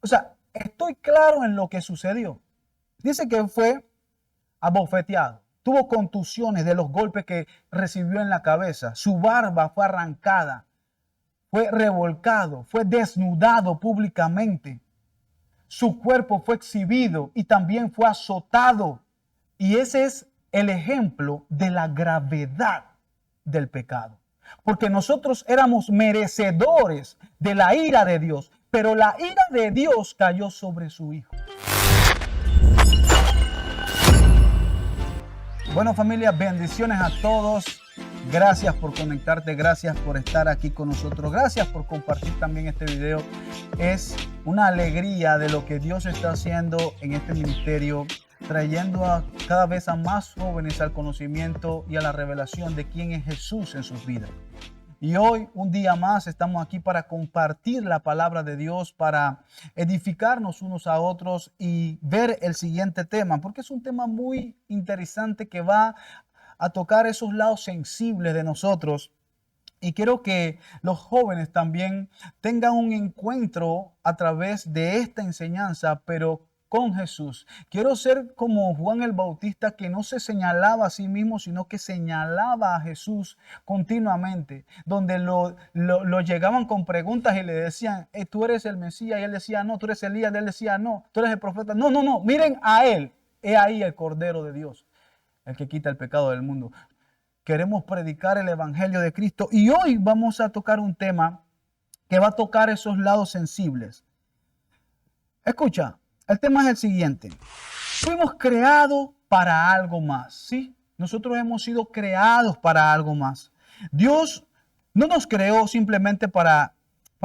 O sea, estoy claro en lo que sucedió. Dice que fue abofeteado, tuvo contusiones de los golpes que recibió en la cabeza, su barba fue arrancada, fue revolcado, fue desnudado públicamente, su cuerpo fue exhibido y también fue azotado. Y ese es el ejemplo de la gravedad del pecado. Porque nosotros éramos merecedores de la ira de Dios, pero la ira de Dios cayó sobre su Hijo. Bueno, familia, bendiciones a todos. Gracias por conectarte, gracias por estar aquí con nosotros, gracias por compartir también este video. Es una alegría de lo que Dios está haciendo en este ministerio, trayendo cada vez a más jóvenes al conocimiento y a la revelación de quién es Jesús en sus vidas. Y hoy, un día más, estamos aquí para compartir la palabra de Dios, para edificarnos unos a otros y ver el siguiente tema, porque es un tema muy interesante que va a tocar esos lados sensibles de nosotros. Y quiero que los jóvenes también tengan un encuentro a través de esta enseñanza, pero con Jesús. Quiero ser como Juan el Bautista, que no se señalaba a sí mismo, sino que señalaba a Jesús continuamente, donde lo llegaban con preguntas y le decían, tú eres el Mesías, y él decía, no, tú eres Elías, y él decía, no, tú eres el profeta, no, miren a él, he ahí el Cordero de Dios, el que quita el pecado del mundo. Queremos predicar el Evangelio de Cristo y hoy vamos a tocar un tema que va a tocar esos lados sensibles. Escucha, el tema es el siguiente. Fuimos creados para algo más, ¿sí? Nosotros hemos sido creados para algo más. Dios no nos creó simplemente para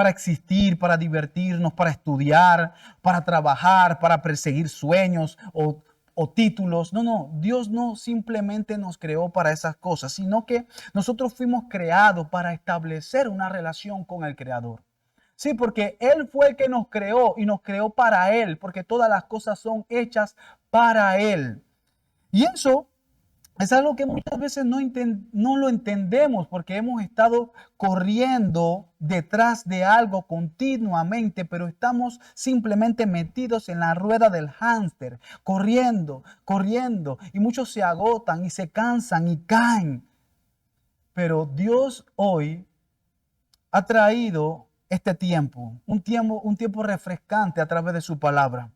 existir, para divertirnos, para estudiar, para trabajar, para perseguir sueños o títulos. No, Dios no simplemente nos creó para esas cosas, sino que nosotros fuimos creados para establecer una relación con el Creador. Sí, porque Él fue el que nos creó y nos creó para Él, porque todas las cosas son hechas para Él. Y eso es algo que muchas veces no lo entendemos porque hemos estado corriendo detrás de algo continuamente, pero estamos simplemente metidos en la rueda del hámster, corriendo, y muchos se agotan y se cansan y caen. Pero Dios hoy ha traído este tiempo, un tiempo refrescante a través de su palabra.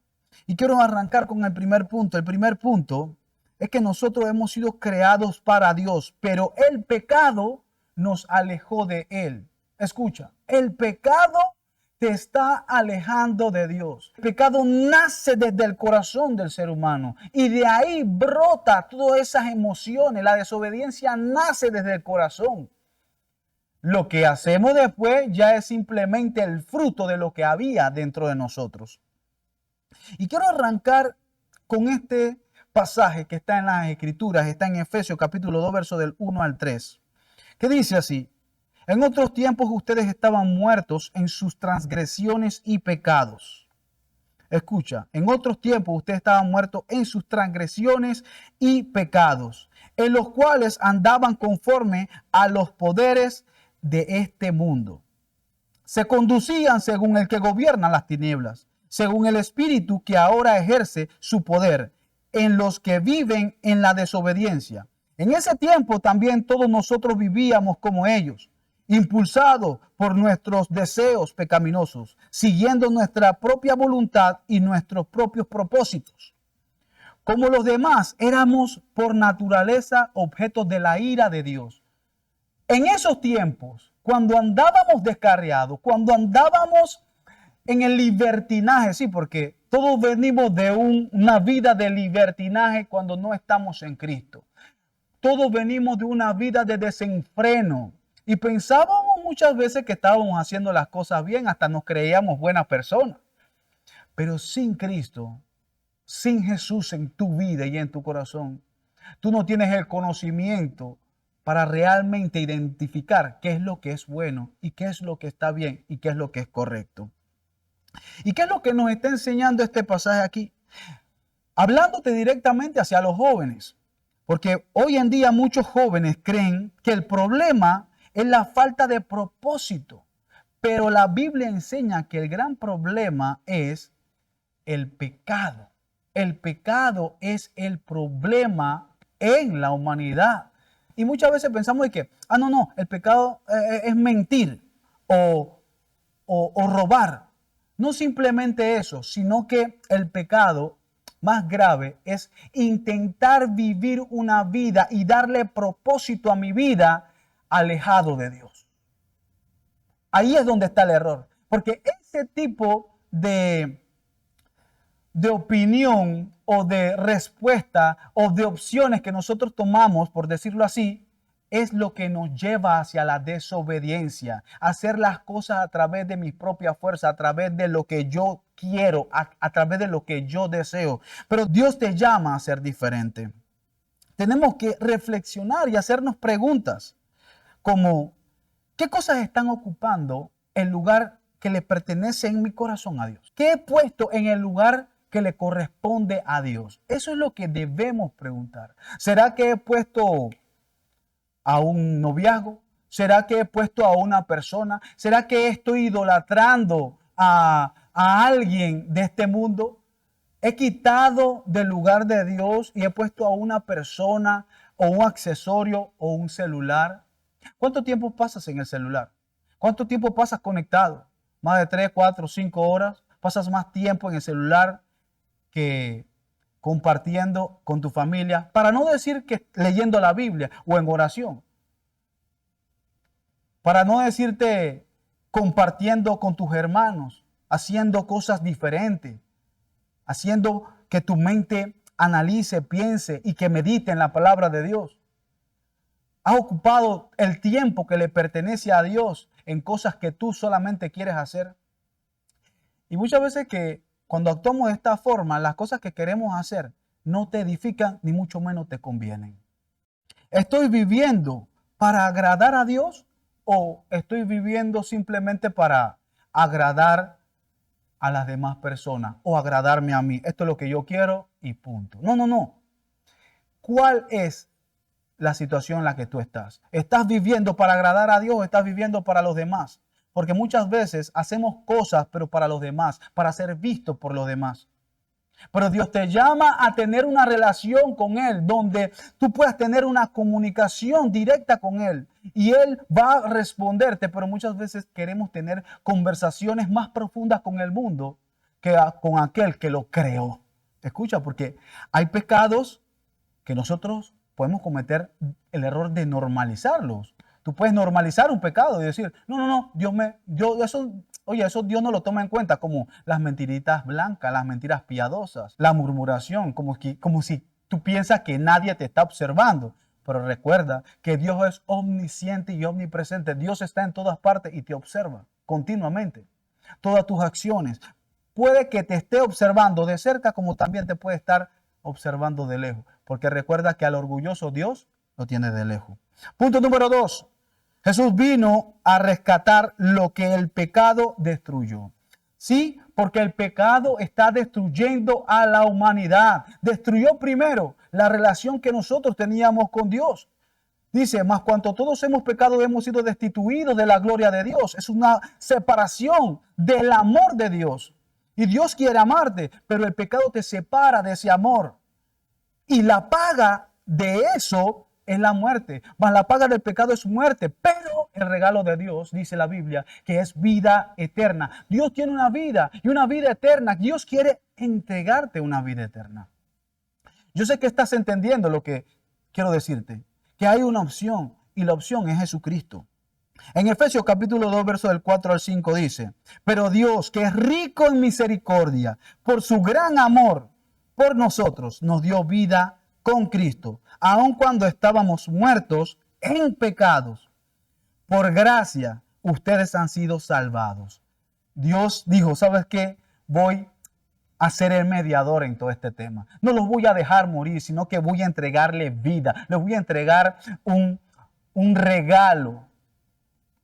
Y quiero arrancar con el primer punto. El primer punto es que nosotros hemos sido creados para Dios, pero el pecado nos alejó de Él. Escucha, el pecado te está alejando de Dios. El pecado nace desde el corazón del ser humano y de ahí brota todas esas emociones. La desobediencia nace desde el corazón. Lo que hacemos después ya es simplemente el fruto de lo que había dentro de nosotros. Y quiero arrancar con este pasaje que está en las Escrituras, está en Efesios capítulo 2, verso del 1 al 3, que dice así: en otros tiempos ustedes estaban muertos en sus transgresiones y pecados. Escucha, en otros tiempos ustedes estaban muertos en sus transgresiones y pecados, en los cuales andaban conforme a los poderes de este mundo. Se conducían según el que gobierna las tinieblas, según el espíritu que ahora ejerce su poder en los que viven en la desobediencia. En ese tiempo también todos nosotros vivíamos como ellos, impulsados por nuestros deseos pecaminosos, siguiendo nuestra propia voluntad y nuestros propios propósitos. Como los demás, éramos por naturaleza objetos de la ira de Dios. En esos tiempos, cuando andábamos descarriados, cuando andábamos en el libertinaje, sí, porque todos venimos de una vida de libertinaje cuando no estamos en Cristo. Todos venimos de una vida de desenfreno y pensábamos muchas veces que estábamos haciendo las cosas bien, hasta nos creíamos buenas personas. Pero sin Cristo, sin Jesús en tu vida y en tu corazón, tú no tienes el conocimiento para realmente identificar qué es lo que es bueno y qué es lo que está bien y qué es lo que es correcto. ¿Y qué es lo que nos está enseñando este pasaje aquí? Hablándote directamente hacia los jóvenes, porque hoy en día muchos jóvenes creen que el problema es la falta de propósito, pero la Biblia enseña que el gran problema es el pecado. El pecado es el problema en la humanidad. Y muchas veces pensamos de que, no, el pecado es mentir o robar. No simplemente eso, sino que el pecado más grave es intentar vivir una vida y darle propósito a mi vida alejado de Dios. Ahí es donde está el error. Porque ese tipo de opinión o de respuesta o de opciones que nosotros tomamos, por decirlo así, es lo que nos lleva hacia la desobediencia, hacer las cosas a través de mi propia fuerza, a través de lo que yo quiero, a través de lo que yo deseo. Pero Dios te llama a ser diferente. Tenemos que reflexionar y hacernos preguntas como, ¿qué cosas están ocupando el lugar que le pertenece en mi corazón a Dios? ¿Qué he puesto en el lugar que le corresponde a Dios? Eso es lo que debemos preguntar. ¿Será que he puesto a un noviazgo? ¿Será que he puesto a una persona? ¿Será que estoy idolatrando a alguien de este mundo? He quitado del lugar de Dios y he puesto a una persona o un accesorio o un celular. ¿Cuánto tiempo pasas en el celular? ¿Cuánto tiempo pasas conectado? ¿Más de 3, 4, 5 horas? ¿Pasas más tiempo en el celular que compartiendo con tu familia? Para no decir que leyendo la Biblia o en oración. Para no decirte compartiendo con tus hermanos, haciendo cosas diferentes, haciendo que tu mente analice, piense y que medite en la palabra de Dios. Has ocupado el tiempo que le pertenece a Dios en cosas que tú solamente quieres hacer. Y muchas veces que cuando actuamos de esta forma, las cosas que queremos hacer no te edifican ni mucho menos te convienen. ¿Estoy viviendo para agradar a Dios o estoy viviendo simplemente para agradar a las demás personas o agradarme a mí? Esto es lo que yo quiero y punto. No. ¿Cuál es la situación en la que tú estás? ¿Estás viviendo para agradar a Dios o estás viviendo para los demás? Porque muchas veces hacemos cosas, pero para los demás, para ser vistos por los demás. Pero Dios te llama a tener una relación con Él, donde tú puedas tener una comunicación directa con Él. Y Él va a responderte, pero muchas veces queremos tener conversaciones más profundas con el mundo que con aquel que lo creó. Escucha, porque hay pecados que nosotros podemos cometer el error de normalizarlos. Tú puedes normalizar un pecado y decir, no, eso Dios no lo toma en cuenta, como las mentiritas blancas, las mentiras piadosas, la murmuración, como si tú piensas que nadie te está observando. Pero recuerda que Dios es omnisciente y omnipresente. Dios está en todas partes y te observa continuamente. Todas tus acciones. Puede que te esté observando de cerca como también te puede estar observando de lejos. Porque recuerda que al orgulloso Dios lo tiene de lejos. Punto número 2. Jesús vino a rescatar lo que el pecado destruyó. Sí, porque el pecado está destruyendo a la humanidad. Destruyó primero la relación que nosotros teníamos con Dios. Dice, mas cuanto todos hemos pecado, hemos sido destituidos de la gloria de Dios. Es una separación del amor de Dios. Y Dios quiere amarte, pero el pecado te separa de ese amor. Y la paga de eso es la muerte. Mas la paga del pecado es muerte. Pero el regalo de Dios, dice la Biblia, que es vida eterna. Dios tiene una vida y una vida eterna. Dios quiere entregarte una vida eterna. Yo sé que estás entendiendo lo que quiero decirte. Que hay una opción y la opción es Jesucristo. En Efesios capítulo 2, verso del 4 al 5 dice, pero Dios, que es rico en misericordia, por su gran amor por nosotros, nos dio vida con Cristo, aun cuando estábamos muertos en pecados. Por gracia, ustedes han sido salvados. Dios dijo, ¿sabes qué? Voy a ser el mediador en todo este tema. No los voy a dejar morir, sino que voy a entregarle vida. Les voy a entregar un regalo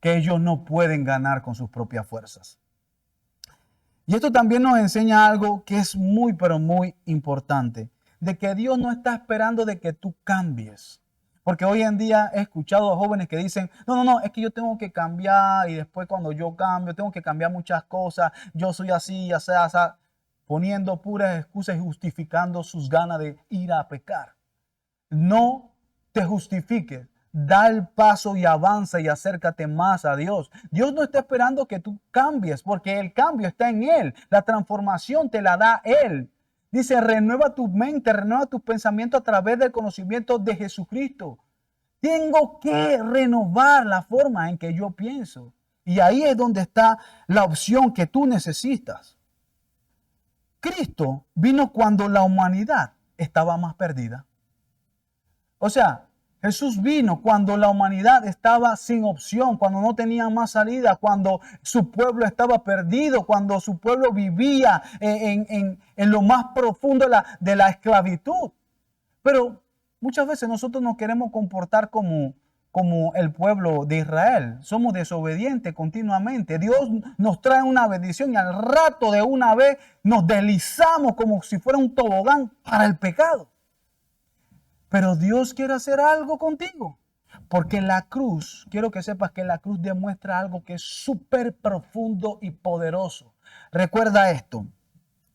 que ellos no pueden ganar con sus propias fuerzas. Y esto también nos enseña algo que es muy, pero muy importante, de que Dios no está esperando de que tú cambies. Porque hoy en día he escuchado a jóvenes que dicen, no, es que yo tengo que cambiar y después cuando yo cambio, tengo que cambiar muchas cosas, yo soy así, así. poniendo puras excusas y justificando sus ganas de ir a pecar. No te justifiques. Da el paso y avanza y acércate más a Dios. Dios no está esperando que tú cambies, porque el cambio está en Él. La transformación te la da Él. Dice, renueva tu mente, renueva tus pensamientos a través del conocimiento de Jesucristo. Tengo que renovar la forma en que yo pienso. Y ahí es donde está la opción que tú necesitas. Cristo vino cuando la humanidad estaba más perdida. O sea, Jesús vino cuando la humanidad estaba sin opción, cuando no tenía más salida, cuando su pueblo estaba perdido, cuando su pueblo vivía en lo más profundo de la esclavitud. Pero muchas veces nosotros nos queremos comportar como el pueblo de Israel. Somos desobedientes continuamente. Dios nos trae una bendición y al rato de una vez nos deslizamos como si fuera un tobogán para el pecado. Pero Dios quiere hacer algo contigo. Porque la cruz, quiero que sepas que la cruz demuestra algo que es súper profundo y poderoso. Recuerda esto,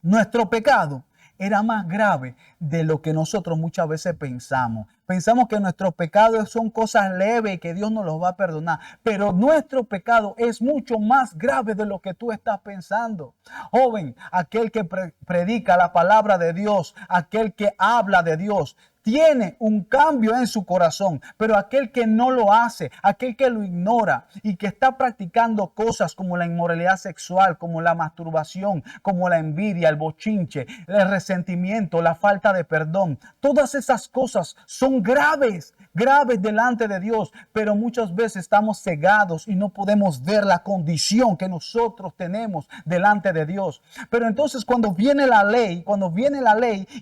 nuestro pecado era más grave de lo que nosotros muchas veces pensamos. Pensamos que nuestros pecados son cosas leves y que Dios nos los va a perdonar. Pero nuestro pecado es mucho más grave de lo que tú estás pensando. Joven, aquel que predica la palabra de Dios, aquel que habla de Dios, tiene un cambio en su corazón, pero aquel que no lo hace, aquel que lo ignora y que está practicando cosas como la inmoralidad sexual, como la masturbación, como la envidia, el bochinche, el resentimiento, la falta de perdón, todas esas cosas son graves delante de Dios, pero muchas veces estamos cegados y no podemos ver la condición que nosotros tenemos delante de Dios. Pero entonces cuando viene la ley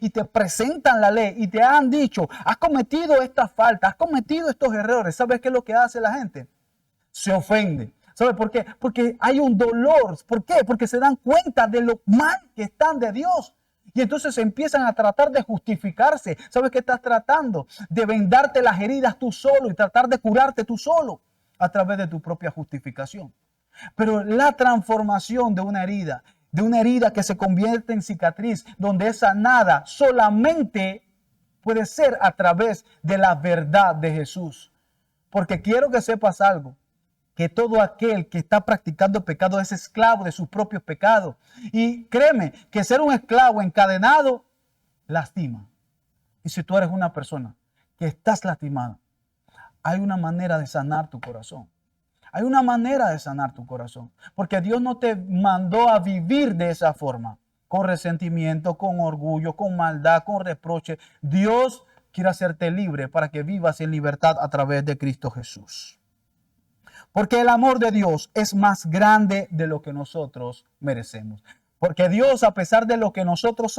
y te presentan la ley y te han dicho, has cometido esta falta, has cometido estos errores, ¿sabes qué es lo que hace la gente? Se ofende. ¿Sabes por qué? Porque hay un dolor. ¿Por qué? Porque se dan cuenta de lo mal que están de Dios. Y entonces empiezan a tratar de justificarse. ¿Sabes qué estás tratando? De vendarte las heridas tú solo y tratar de curarte tú solo a través de tu propia justificación. Pero la transformación de una herida que se convierte en cicatriz, donde es sanada, solamente puede ser a través de la verdad de Jesús. Porque quiero que sepas algo, que todo aquel que está practicando pecado es esclavo de sus propios pecados. Y créeme que ser un esclavo encadenado lastima. Y si tú eres una persona que estás lastimada, hay una manera de sanar tu corazón. Hay una manera de sanar tu corazón. Porque Dios no te mandó a vivir de esa forma, con resentimiento, con orgullo, con maldad, con reproche. Dios quiere hacerte libre para que vivas en libertad a través de Cristo Jesús. Porque el amor de Dios es más grande de lo que nosotros merecemos. Porque Dios, a pesar de lo que nosotros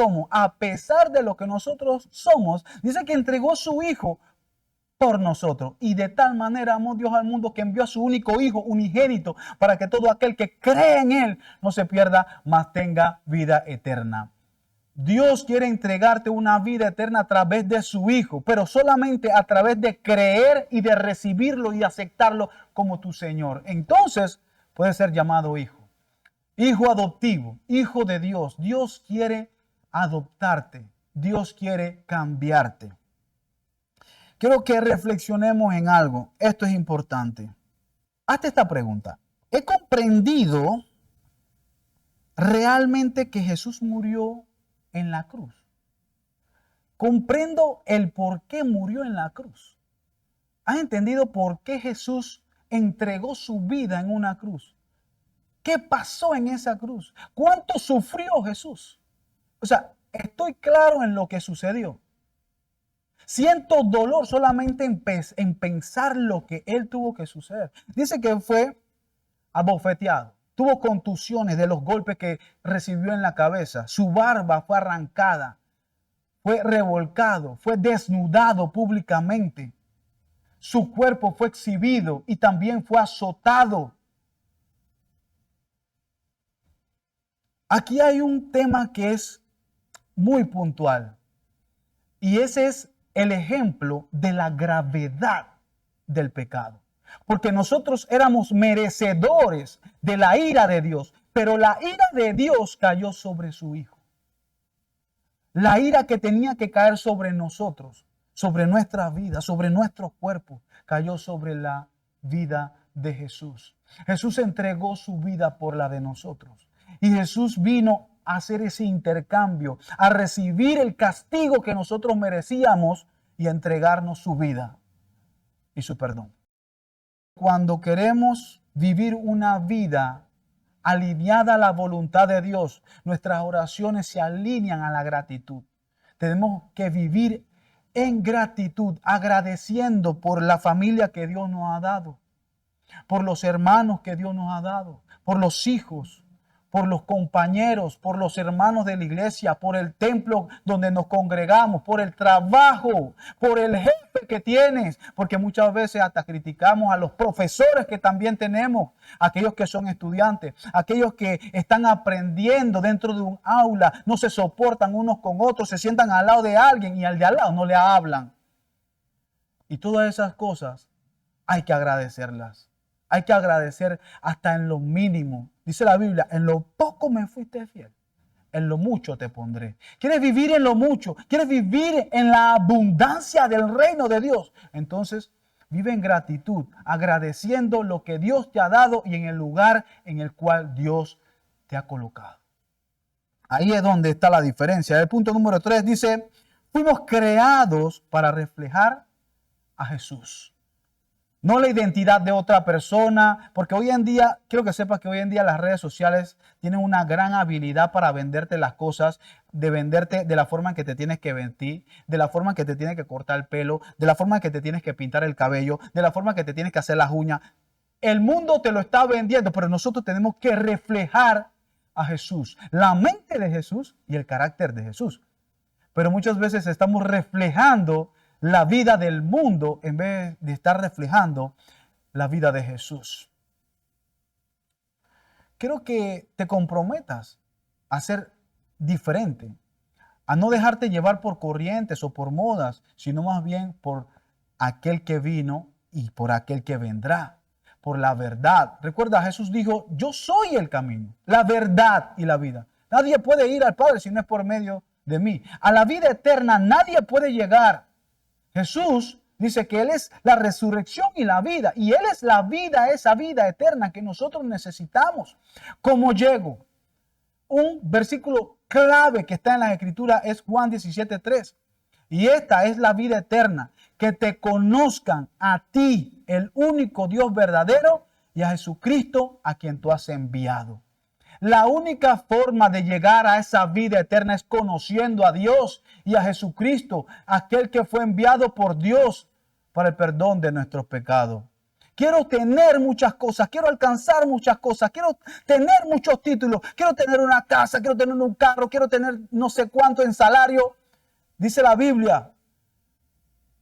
somos, dice que entregó su Hijo por nosotros. Y de tal manera amó Dios al mundo que envió a su único Hijo unigénito para que todo aquel que cree en Él no se pierda, mas tenga vida eterna. Dios quiere entregarte una vida eterna a través de su Hijo, pero solamente a través de creer y de recibirlo y aceptarlo como tu Señor. Entonces puedes ser llamado hijo. Hijo adoptivo, hijo de Dios. Dios quiere adoptarte. Dios quiere cambiarte. Quiero que reflexionemos en algo. Esto es importante. Hazte esta pregunta. ¿He comprendido realmente que Jesús murió en la cruz? ¿Comprendo el por qué murió en la cruz? ¿Has entendido por qué Jesús entregó su vida en una cruz? ¿Qué pasó en esa cruz? ¿Cuánto sufrió Jesús? O sea, estoy claro en lo que sucedió. Siento dolor solamente en pensar lo que Él tuvo que suceder. Dice que fue abofeteado. Tuvo contusiones de los golpes que recibió en la cabeza. Su barba fue arrancada. Fue revolcado. Fue desnudado públicamente. Su cuerpo fue exhibido y también fue azotado. Aquí hay un tema que es muy puntual. Y ese es el ejemplo de la gravedad del pecado. Porque nosotros éramos merecedores de la ira de Dios, pero la ira de Dios cayó sobre su Hijo. La ira que tenía que caer sobre nosotros, sobre nuestras vidas, sobre nuestros cuerpos, cayó sobre la vida de Jesús. Jesús entregó su vida por la de nosotros. Y Jesús vino a hacer ese intercambio, a recibir el castigo que nosotros merecíamos y a entregarnos su vida y su perdón. Cuando queremos vivir una vida alineada a la voluntad de Dios, nuestras oraciones se alinean a la gratitud. Tenemos que vivir en gratitud, agradeciendo por la familia que Dios nos ha dado, por los hermanos que Dios nos ha dado, por los hijos, por los compañeros, por los hermanos de la iglesia, por el templo donde nos congregamos, por el trabajo, por el jefe que tienes, porque muchas veces hasta criticamos a los profesores que también tenemos, aquellos que son estudiantes, aquellos que están aprendiendo dentro de un aula, no se soportan unos con otros, se sientan al lado de alguien y al de al lado no le hablan. Y todas esas cosas hay que agradecerlas. Hay que agradecer hasta en lo mínimo. Dice la Biblia, en lo poco me fuiste fiel, en lo mucho te pondré. ¿Quieres vivir en lo mucho? ¿Quieres vivir en la abundancia del reino de Dios? Entonces, vive en gratitud, agradeciendo lo que Dios te ha dado y en el lugar en el cual Dios te ha colocado. Ahí es donde está la diferencia. El punto número 3 dice, fuimos creados para reflejar a Jesús. No la identidad de otra persona, porque hoy en día, quiero que sepas que hoy en día las redes sociales tienen una gran habilidad para venderte las cosas, de venderte de la forma en que te tienes que vestir, de la forma en que te tienes que cortar el pelo, de la forma en que te tienes que pintar el cabello, de la forma en que te tienes que hacer las uñas. El mundo te lo está vendiendo, pero nosotros tenemos que reflejar a Jesús, la mente de Jesús y el carácter de Jesús. Pero muchas veces estamos reflejando la vida del mundo en vez de estar reflejando la vida de Jesús. Quiero que te comprometas a ser diferente, a no dejarte llevar por corrientes o por modas, sino más bien por aquel que vino y por aquel que vendrá, por la verdad. Recuerda, Jesús dijo, yo soy el camino, la verdad y la vida. Nadie puede ir al Padre si no es por medio de mí. A la vida eterna nadie puede llegar. Jesús dice que Él es la resurrección y la vida. Y Él es la vida, esa vida eterna que nosotros necesitamos. ¿Cómo llego? Un versículo clave que está en las Escrituras es Juan 17:3. Y esta es la vida eterna, que te conozcan a ti, el único Dios verdadero, y a Jesucristo a quien tú has enviado. La única forma de llegar a esa vida eterna es conociendo a Dios y a Jesucristo, aquel que fue enviado por Dios para el perdón de nuestros pecados. Quiero tener muchas cosas, quiero alcanzar muchas cosas, quiero tener muchos títulos, quiero tener una casa, quiero tener un carro, quiero tener no sé cuánto en salario. Dice la Biblia,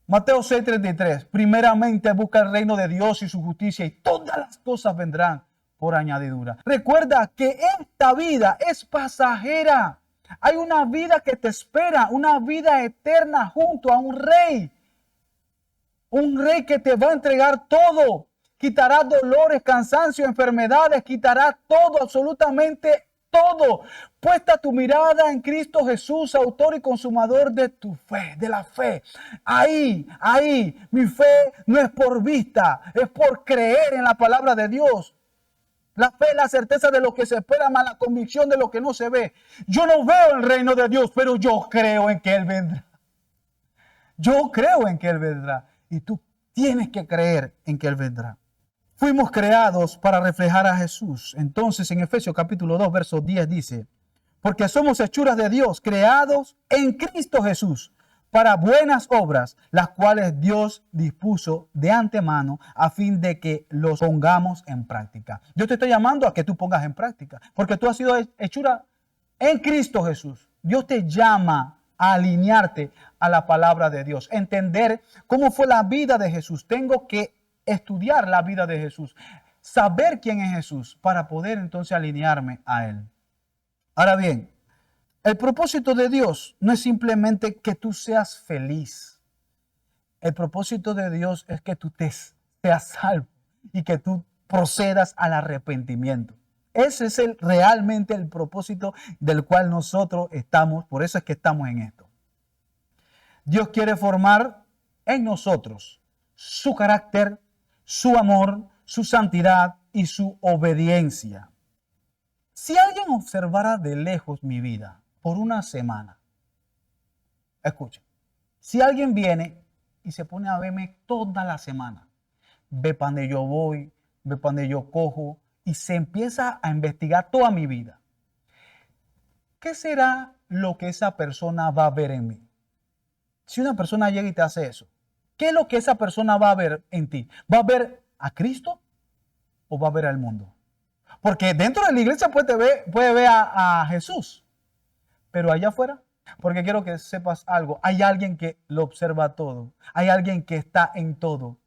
Mateo 6:33, primeramente busca el reino de Dios y su justicia y todas las cosas vendrán por añadidura. Recuerda que esta vida es pasajera. Hay una vida que te espera, una vida eterna junto a un rey. Un rey que te va a entregar todo. Quitará dolores, cansancio, enfermedades, quitará todo, absolutamente todo. Puesta tu mirada en Cristo Jesús, autor y consumador de tu fe, de la fe. Ahí, mi fe no es por vista, es por creer en la palabra de Dios. La fe es la certeza de lo que se espera, más la convicción de lo que no se ve. Yo no veo el reino de Dios, pero yo creo en que Él vendrá. Yo creo en que Él vendrá. Y tú tienes que creer en que Él vendrá. Fuimos creados para reflejar a Jesús. Entonces en Efesios capítulo 2, verso 10 dice, porque somos hechuras de Dios, creados en Cristo Jesús, para buenas obras, las cuales Dios dispuso de antemano a fin de que los pongamos en práctica. Yo te estoy llamando a que tú pongas en práctica, porque tú has sido hechura en Cristo Jesús. Dios te llama a alinearte a la palabra de Dios, entender cómo fue la vida de Jesús. Tengo que estudiar la vida de Jesús, saber quién es Jesús para poder entonces alinearme a Él. Ahora bien, el propósito de Dios no es simplemente que tú seas feliz. El propósito de Dios es que tú seas salvo y que tú procedas al arrepentimiento. Ese es realmente el propósito del cual nosotros estamos, por eso es que estamos en esto. Dios quiere formar en nosotros su carácter, su amor, su santidad y su obediencia. Si alguien observara de lejos mi vida por una semana, escucha, si alguien viene y se pone a verme toda la semana, ve para donde yo voy, ve para donde yo cojo y se empieza a investigar toda mi vida, ¿qué será lo que esa persona va a ver en mí? Si una persona llega y te hace eso, ¿qué es lo que esa persona va a ver en ti? ¿Va a ver a Cristo o va a ver al mundo? Porque dentro de la iglesia puede ver a Jesús, pero allá afuera, porque quiero que sepas algo, hay alguien que lo observa todo, hay alguien que está en todo,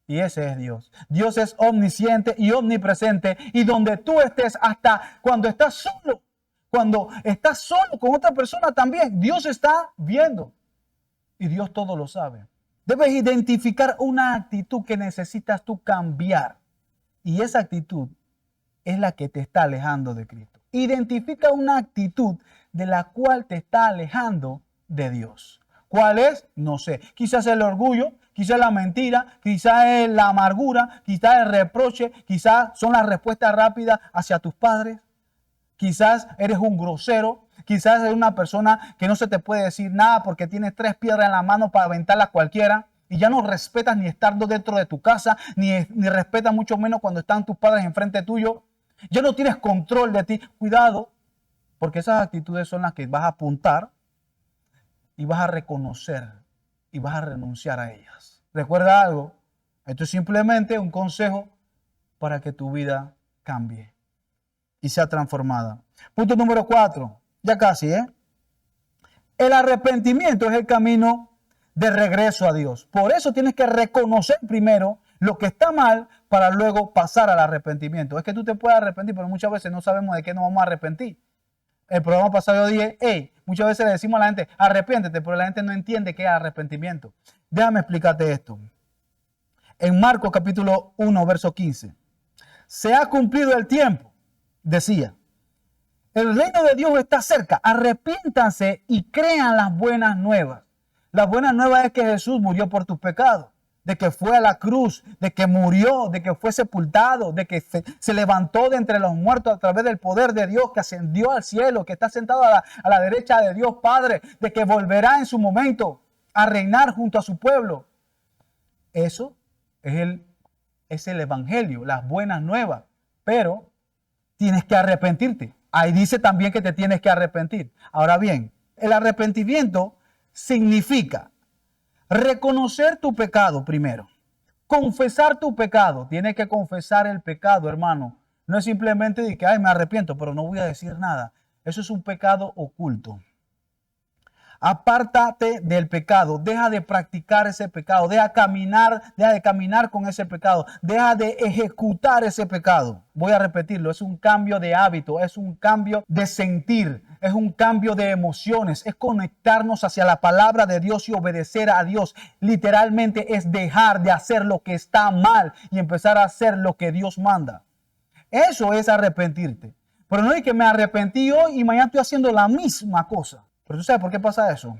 y ese es Dios. Dios es omnisciente y omnipresente, y donde tú estés, hasta cuando estás solo con otra persona también, Dios está viendo. Y Dios todo lo sabe. Debes identificar una actitud que necesitas tú cambiar. Y esa actitud es la que te está alejando de Cristo. Identifica una actitud de la cual te está alejando de Dios. ¿Cuál es? No sé. Quizás el orgullo, quizás la mentira, quizás es la amargura, quizás el reproche, quizás son las respuestas rápidas hacia tus padres. Quizás eres un grosero. Quizás eres una persona que no se te puede decir nada porque tienes 3 piedras en la mano para aventarla a cualquiera y ya no respetas ni estando dentro de tu casa, ni respetas mucho menos cuando están tus padres enfrente tuyo. Ya no tienes control de ti. Cuidado, porque esas actitudes son las que vas a apuntar y vas a reconocer y vas a renunciar a ellas. Recuerda algo, esto es simplemente un consejo para que tu vida cambie y sea transformada. Punto número 4. Ya casi, ¿eh? El arrepentimiento es el camino de regreso a Dios. Por eso tienes que reconocer primero lo que está mal para luego pasar al arrepentimiento. Es que tú te puedes arrepentir, pero muchas veces no sabemos de qué nos vamos a arrepentir. El programa pasado yo dije, muchas veces le decimos a la gente, arrepiéntete, pero la gente no entiende qué es arrepentimiento. Déjame explicarte esto. En Marcos capítulo 1, verso 15. Se ha cumplido el tiempo, decía. El reino de Dios está cerca. Arrepiéntanse y crean las buenas nuevas. La buena nueva es que Jesús murió por tus pecados, de que fue a la cruz, de que murió, de que fue sepultado, de que se levantó de entre los muertos a través del poder de Dios, que ascendió al cielo, que está sentado a la derecha de Dios Padre, de que volverá en su momento a reinar junto a su pueblo. Eso es el evangelio, las buenas nuevas, pero tienes que arrepentirte. Ahí dice también que te tienes que arrepentir. Ahora bien, el arrepentimiento significa reconocer tu pecado primero. Confesar tu pecado. Tienes que confesar el pecado, hermano. No es simplemente de que, ay, me arrepiento, pero no voy a decir nada. Eso es un pecado oculto. Apártate del pecado, deja de practicar ese pecado, deja de caminar con ese pecado, deja de ejecutar ese pecado. Voy a repetirlo, es un cambio de hábito, es un cambio de sentir, es un cambio de emociones, es conectarnos hacia la palabra de Dios y obedecer a Dios. Literalmente es dejar de hacer lo que está mal y empezar a hacer lo que Dios manda. Eso es arrepentirte. Pero no es que me arrepentí hoy y mañana estoy haciendo la misma cosa. Pero ¿tú sabes por qué pasa eso?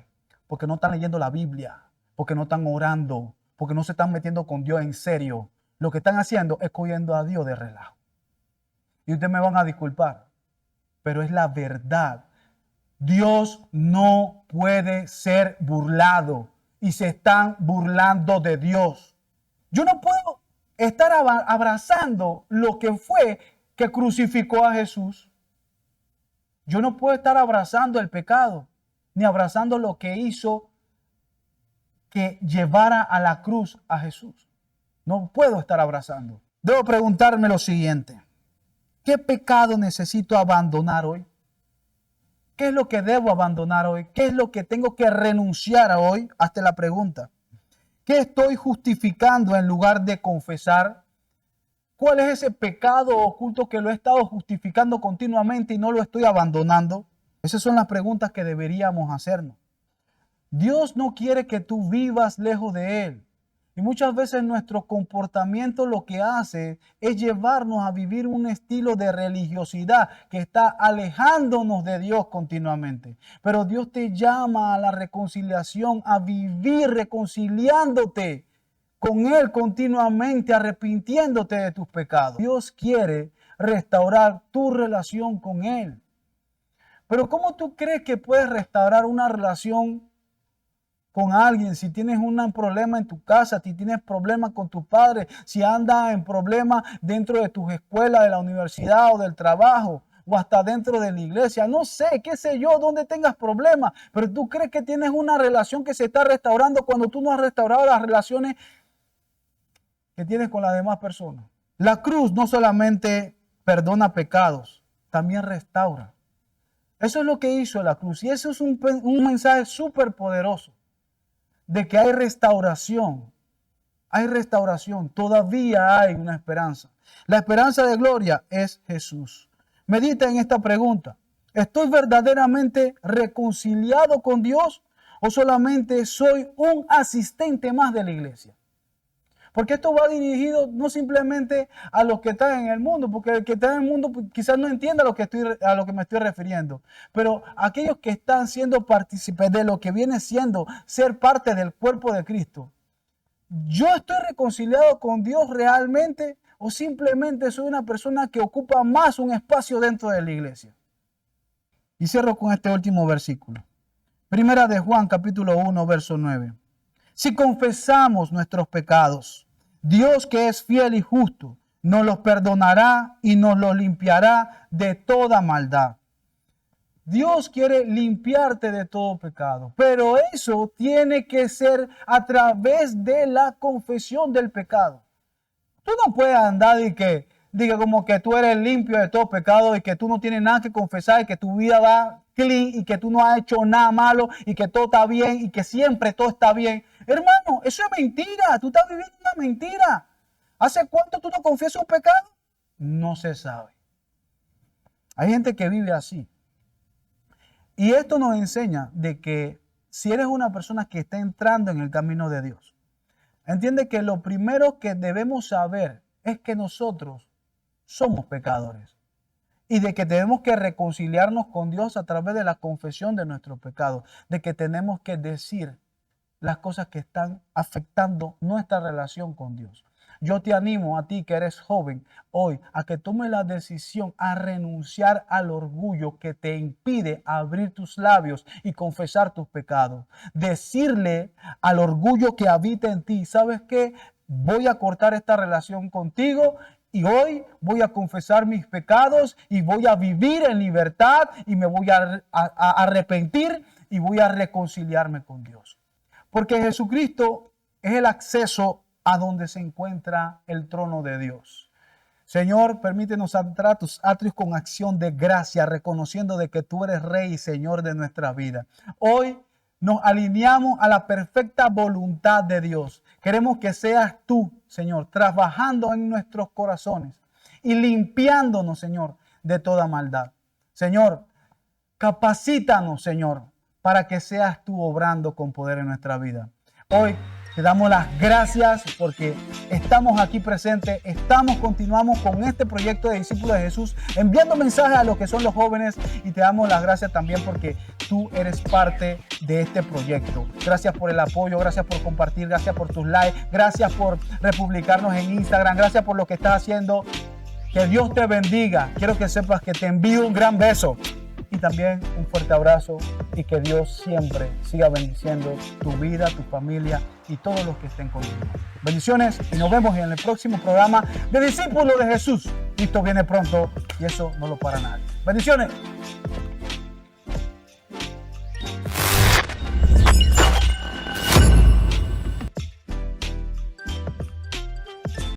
Porque no están leyendo la Biblia, porque no están orando, porque no se están metiendo con Dios en serio. Lo que están haciendo es cogiendo a Dios de relajo. Y ustedes me van a disculpar, pero es la verdad. Dios no puede ser burlado y se están burlando de Dios. Yo no puedo estar abrazando lo que fue que crucificó a Jesús. Yo no puedo estar abrazando el pecado, ni abrazando lo que hizo que llevara a la cruz a Jesús. No puedo estar abrazando. Debo preguntarme lo siguiente. ¿Qué pecado necesito abandonar hoy? ¿Qué es lo que debo abandonar hoy? ¿Qué es lo que tengo que renunciar a hoy? Hazte la pregunta. ¿Qué estoy justificando en lugar de confesar? ¿Cuál es ese pecado oculto que lo he estado justificando continuamente y no lo estoy abandonando? Esas son las preguntas que deberíamos hacernos. Dios no quiere que tú vivas lejos de Él. Y muchas veces nuestro comportamiento lo que hace es llevarnos a vivir un estilo de religiosidad que está alejándonos de Dios continuamente. Pero Dios te llama a la reconciliación, a vivir reconciliándote con Él continuamente, arrepintiéndote de tus pecados. Dios quiere restaurar tu relación con Él. Pero ¿cómo tú crees que puedes restaurar una relación con alguien? Si tienes un problema en tu casa, si tienes problemas con tu padre, si andas en problemas dentro de tus escuelas, de la universidad o del trabajo, o hasta dentro de la iglesia, no sé, qué sé yo, donde tengas problemas, pero tú crees que tienes una relación que se está restaurando cuando tú no has restaurado las relaciones que tienes con las demás personas. La cruz no solamente perdona pecados, también restaura. Eso es lo que hizo la cruz, y eso es un mensaje súper poderoso de que hay restauración. Hay restauración, todavía hay una esperanza. La esperanza de gloria es Jesús. Medita en esta pregunta: ¿estoy verdaderamente reconciliado con Dios o solamente soy un asistente más de la iglesia? Porque esto va dirigido no simplemente a los que están en el mundo, porque el que está en el mundo quizás no entienda a lo que me estoy refiriendo, pero aquellos que están siendo partícipes de lo que viene siendo ser parte del cuerpo de Cristo. ¿Yo estoy reconciliado con Dios realmente o simplemente soy una persona que ocupa más un espacio dentro de la iglesia? Y cierro con este último versículo. Primera de Juan, capítulo 1, verso 9. Si confesamos nuestros pecados, Dios, que es fiel y justo, nos los perdonará y nos los limpiará de toda maldad. Dios quiere limpiarte de todo pecado, pero eso tiene que ser a través de la confesión del pecado. Tú no puedes andar y que diga como que tú eres limpio de todo pecado y que tú no tienes nada que confesar y que tu vida va clean y que tú no has hecho nada malo y que todo está bien y que siempre todo está bien. Hermano, eso es mentira. Tú estás viviendo una mentira. ¿Hace cuánto tú no confiesas un pecado? No se sabe. Hay gente que vive así. Y esto nos enseña de que si eres una persona que está entrando en el camino de Dios, entiende que lo primero que debemos saber es que nosotros somos pecadores y de que tenemos que reconciliarnos con Dios a través de la confesión de nuestros pecados, de que tenemos que decir las cosas que están afectando nuestra relación con Dios. Yo te animo a ti que eres joven hoy a que tomes la decisión a renunciar al orgullo que te impide abrir tus labios y confesar tus pecados. Decirle al orgullo que habita en ti: ¿sabes qué? Voy a cortar esta relación contigo y hoy voy a confesar mis pecados y voy a vivir en libertad y me voy a arrepentir y voy a reconciliarme con Dios. Porque Jesucristo es el acceso a donde se encuentra el trono de Dios. Señor, permítenos entrar a tus atrios con acción de gracia, reconociendo de que tú eres Rey y Señor de nuestra vida. Hoy nos alineamos a la perfecta voluntad de Dios. Queremos que seas tú, Señor, trabajando en nuestros corazones y limpiándonos, Señor, de toda maldad. Señor, capacítanos, Señor, para que seas tú obrando con poder en nuestra vida. Hoy te damos las gracias porque estamos aquí presentes, continuamos con este proyecto de discípulos de Jesús, enviando mensajes a los que son los jóvenes, y te damos las gracias también porque tú eres parte de este proyecto. Gracias por el apoyo, gracias por compartir, gracias por tus likes, gracias por republicarnos en Instagram, gracias por lo que estás haciendo. Que Dios te bendiga. Quiero que sepas que te envío un gran beso y también un fuerte abrazo, y que Dios siempre siga bendiciendo tu vida, tu familia y todos los que estén contigo. Bendiciones y nos vemos en el próximo programa de Discípulos de Jesús. Cristo viene pronto y eso no lo para nadie. Bendiciones.